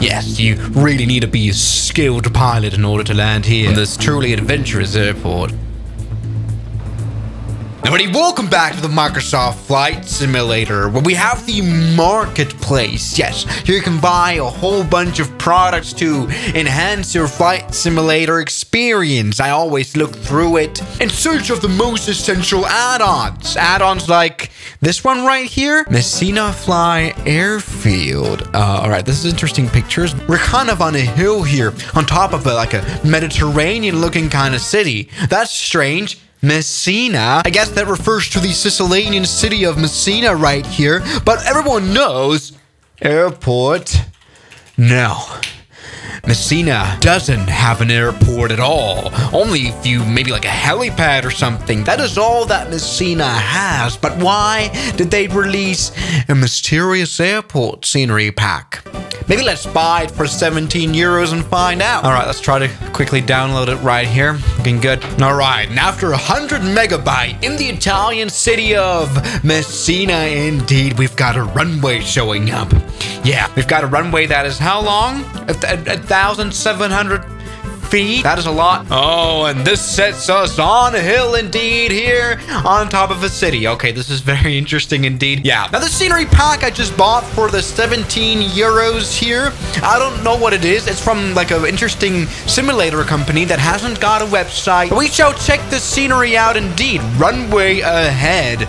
Yes, you really need to be a skilled pilot in order to land here on this truly adventurous airport. Everybody, welcome back to the Microsoft Flight Simulator, where we have the marketplace. Yes, here you can buy a whole bunch of products to enhance your flight simulator experience. I always look through it in search of the most essential add-ons. Add-ons like this one right here, Messina Fly Airfield. Alright, this is interesting pictures. We're kind of on a hill here, on top of like a Mediterranean-looking kind of city. That's strange. Messina. I guess that refers to the Sicilian city of Messina right here, but everyone knows airport. No. Messina doesn't have an airport at all. Only a few, maybe like a helipad or something. That is all that Messina has. But why did they release a mysterious airport scenery pack? Maybe let's buy it for 17 euros and find out. All right, let's try to quickly download it right here. Looking good. All right, and after 100 megabyte in the Italian city of Messina, indeed, we've got a runway showing up. Yeah, we've got a runway that is how long? 1,700 feet. That is a lot. Oh, and this sets us on a hill indeed here on top of a city. Okay, this is very interesting indeed. Yeah, now the scenery pack I just bought for the 17 euros here, I don't know what it is. It's from like an interesting simulator company that hasn't got a website. But we shall check the scenery out indeed. Runway ahead.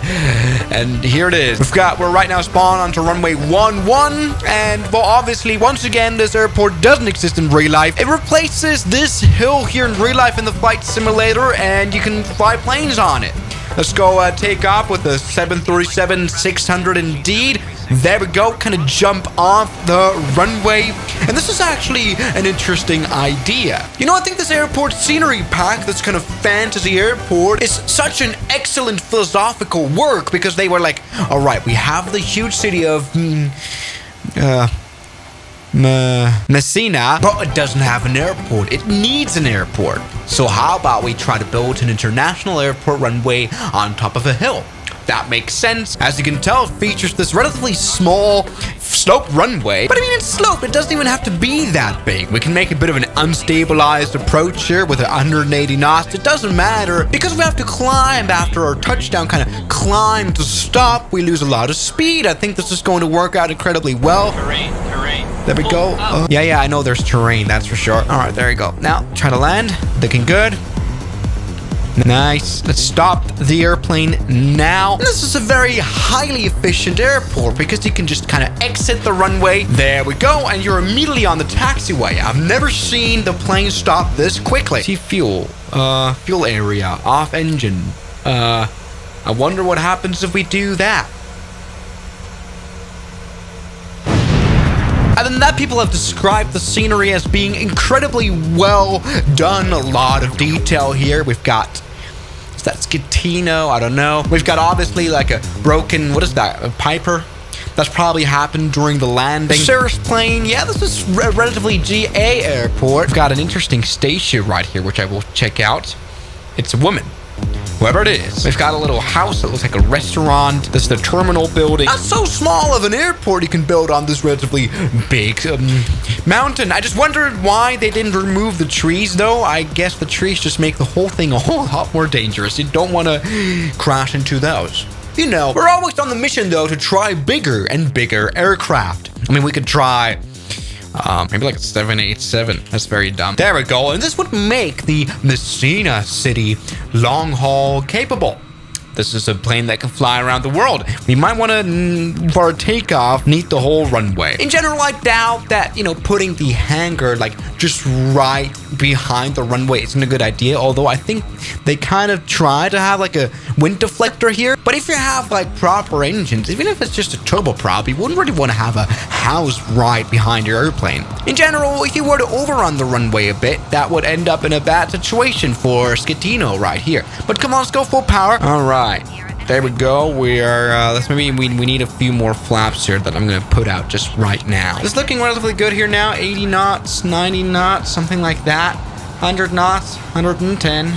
And here it is. We're right now spawned onto runway 11, and well, obviously, once again, this airport doesn't exist in real life. It replaces this hill here in real life in the flight simulator, and you can fly planes on it. Let's go take off with the 737-600 indeed. There we go, kind of jump off the runway. And this is actually an interesting idea. You know, I think this airport scenery pack, this kind of fantasy airport, is such an excellent philosophical work, because they were like, all right, we have the huge city of Messina, but it doesn't have an airport. It needs an airport. So how about we try to build an international airport runway on top of a hill? That makes sense. As you can tell, it features this relatively small sloped runway. But I mean, it's sloped. It doesn't even have to be that big. We can make a bit of an unstabilized approach here with 180 knots. It doesn't matter, because we have to climb after our touchdown, kind of climb to stop. We lose a lot of speed. I think this is going to work out incredibly well. Terrain. There we go. Yeah, I know there's terrain. That's for sure. All right, there you go. Now, try to land. Looking good. Nice. Let's stop the airplane now. This is a very highly efficient airport, because you can just kind of exit the runway. There we go. And you're immediately on the taxiway. I've never seen the plane stop this quickly. See fuel. Fuel area. Off engine. I wonder what happens if we do that. Other than that, people have described the scenery as being incredibly well done. A lot of detail here. We've got, is that Scatino? I don't know. We've got obviously like a broken, what is that? A Piper? That's probably happened during the landing. Cirrus plane. Yeah, this is a relatively GA airport. We've got an interesting station right here, which I will check out. It's a woman. Whoever it is. We've got a little house that looks like a restaurant. This is the terminal building. Not so small of an airport you can build on this relatively big mountain. I just wondered why they didn't remove the trees, though. I guess the trees just make the whole thing a whole lot more dangerous. You don't want to crash into those. You know, we're always on the mission, though, to try bigger and bigger aircraft. I mean, we could try maybe like a 787. That's very dumb. There we go. And this would make the Messina city long haul capable. This is a plane that can fly around the world. We might want to, for a takeoff, need the whole runway. In general, I doubt that, you know, putting the hangar like just right behind the runway isn't a good idea. Although I think they kind of try to have like a wind deflector here. But if you have like proper engines, even if it's just a turboprop, you wouldn't really want to have a house right behind your airplane. In general, if you were to overrun the runway a bit, that would end up in a bad situation for Scatino right here. But come on, let's go full power. All right. There we go. We are, we need a few more flaps here that I'm going to put out just right now. It's looking relatively good here now. 80 knots, 90 knots, something like that. 100 knots, 110.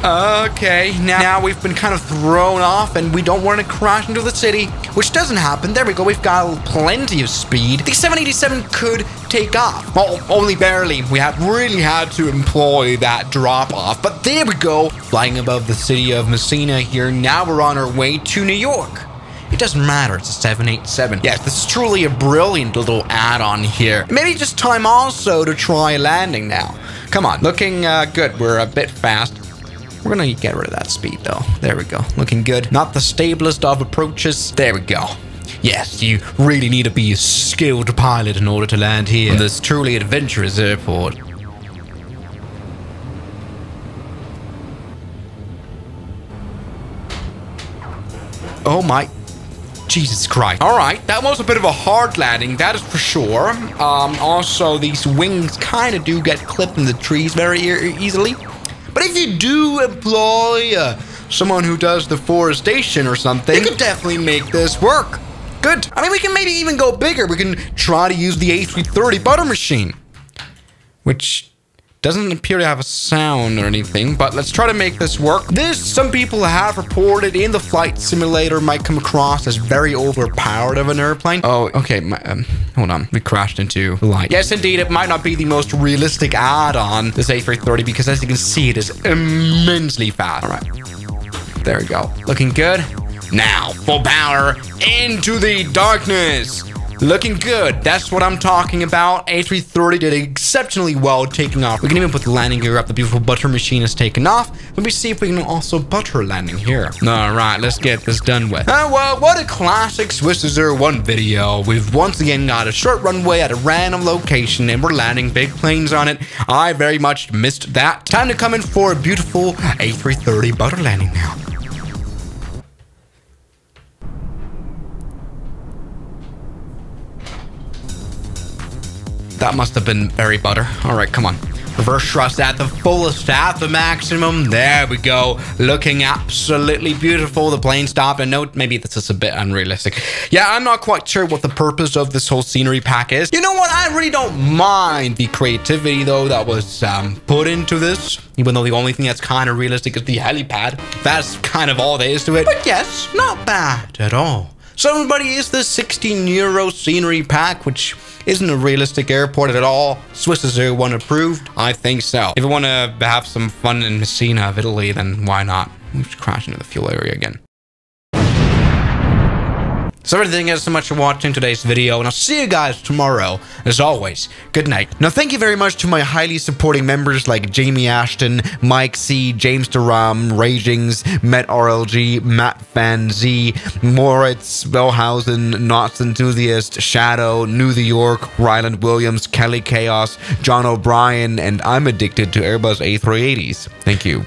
Okay, now we've been kind of thrown off and we don't want to crash into the city, which doesn't happen. There we go. We've got plenty of speed. The 787 could take off. Well, only barely. We really had to employ that drop off. But there we go. Flying above the city of Messina here. Now we're on our way to New York. It doesn't matter, it's a 787. Yes, this is truly a brilliant little add-on here. Maybe just time also to try landing now. Come on, looking good. We're a bit fast. We're gonna get rid of that speed though. There we go, looking good. Not the stablest of approaches. There we go. Yes, you really need to be a skilled pilot in order to land here on this truly adventurous airport. Oh my... Jesus Christ. All right, that was a bit of a hard landing, that is for sure. Also, these wings kind of do get clipped in the trees very easily. But if you do employ someone who does deforestation or something, you could definitely make this work. Good. I mean, we can maybe even go bigger. We can try to use the A330 butter machine, which doesn't appear to have a sound or anything, but let's try to make this work. This, some people have reported in the flight simulator, might come across as very overpowered of an airplane. Oh, okay. Hold on. We crashed into the light. Yes, indeed. It might not be the most realistic add-on, this A330, because as you can see, it is immensely fast. All right. There we go. Looking good. Now, full power into the darkness. Looking good. That's what I'm talking about. A330 did exceptionally well taking off. We can even put the landing gear up. The beautiful butter machine is taken off. Let me see if we can also butter landing here. All right, let's get this done with. Well, what a classic Swiss 01 video. We've once again got a short runway at a random location and we're landing big planes on it. I very much missed that. Time to come in for a beautiful A330 butter landing now. That must have been very butter. All right, come on. Reverse thrust at the fullest, at the maximum. There we go. Looking absolutely beautiful. The plane stopped. And note, maybe this is a bit unrealistic. Yeah, I'm not quite sure what the purpose of this whole scenery pack is. You know what? I really don't mind the creativity, though, that was put into this. Even though the only thing that's kind of realistic is the helipad. That's kind of all there is to it. But yes, not bad at all. So everybody, is this 16 euro scenery pack, which isn't a realistic airport at all, Swiss 01 approved? I think so. If you want to have some fun in Messina of Italy, then why not? We should crash into the fuel area again. So everything, guys, so much for watching today's video, and I'll see you guys tomorrow. As always, good night. Now, thank you very much to my highly supporting members like Jamie Ashton, Mike C, James Duram, Ragings, Met RLG, Matt Fan Z, Moritz, Bellhausen, Knots Enthusiast, Shadow, New York, Ryland Williams, Kelly Chaos, John O'Brien, and I'm addicted to Airbus A380s. Thank you.